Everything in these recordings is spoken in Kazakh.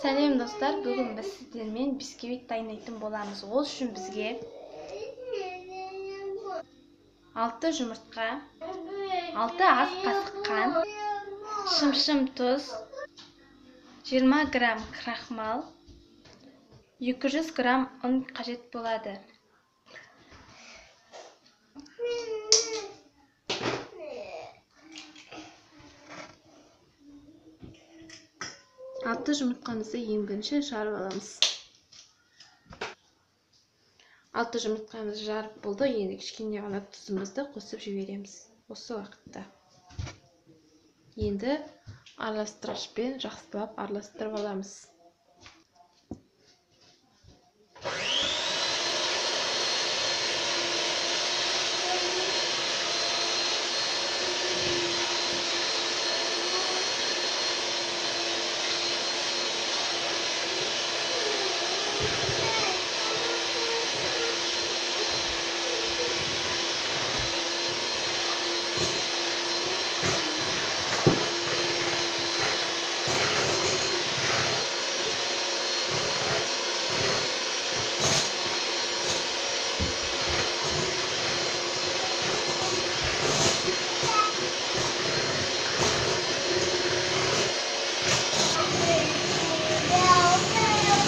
Сәлем достар, бүгін біз сіздермен бисквит дайындайтын боламыз. Ол үшін бізге 6 жұмыртқа, 6 ас қасық қант, шымшым тұз, 20 грамм крахмал, 200 грамм ұн қажет болады. Алты жұмыртқамызды ең бірінші жарып аламыз. 6 жұмыртқамыз жарып болды. Енді кішкене ғана тұзымызды қосып жібереміз. Осы уақытта. Енді араластырғышпен жақсылап араластырып аламыз.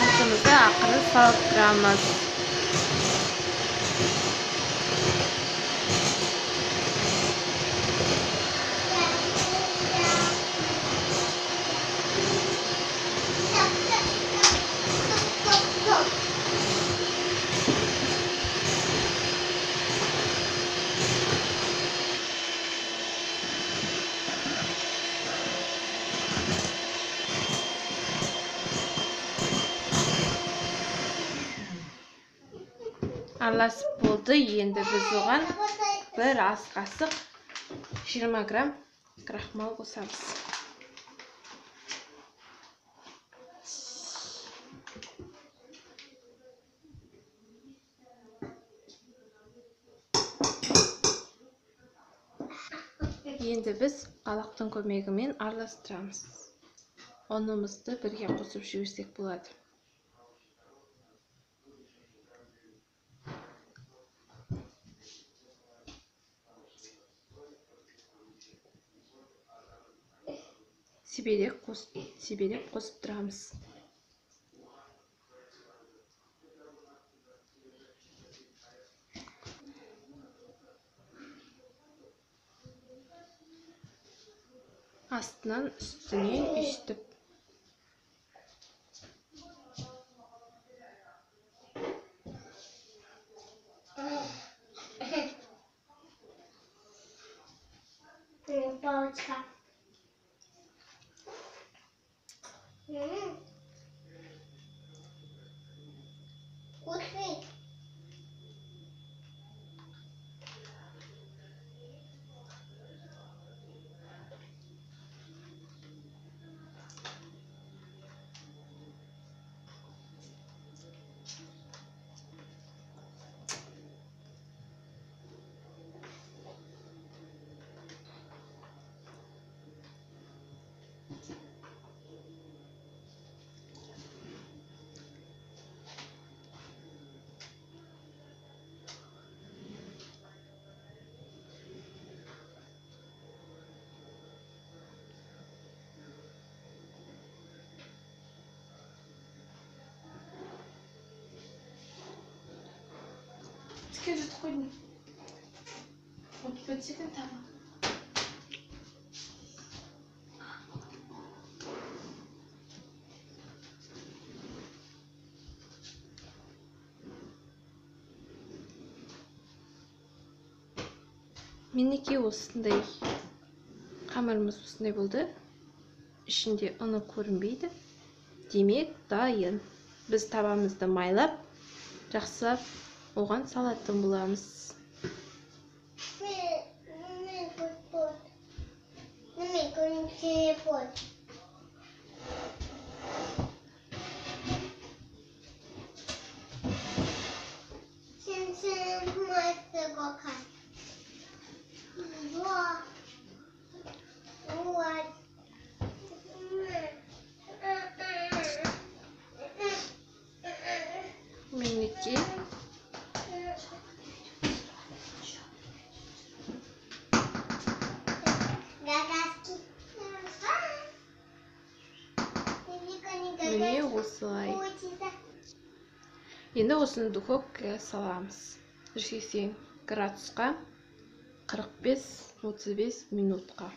Altımızda ақырын салып тұрамыз. Араласып болды. Енді біз оған бір ас қасық 20 грамм крахмал қосамыз. Енді біз қалақтың көмегімен араластырамыз. Ұнымызды бірге қосып жіберсек болады. Себелеп қосып тұрамыз. Астынан үстіне үстіп. Палочка. Вкусный. Тіке жұт қойдың. От бөтсетін тама. Менеке осындай қамырымыз осындай болды. Ішінде ұны көрінбейді. Демек дайын. Біз табамызды майлап, жақсылап оған салатын боламыз. міне осылай. Енді осыны духовкаға саламыз. 180 градусқа 45-35 минутқа.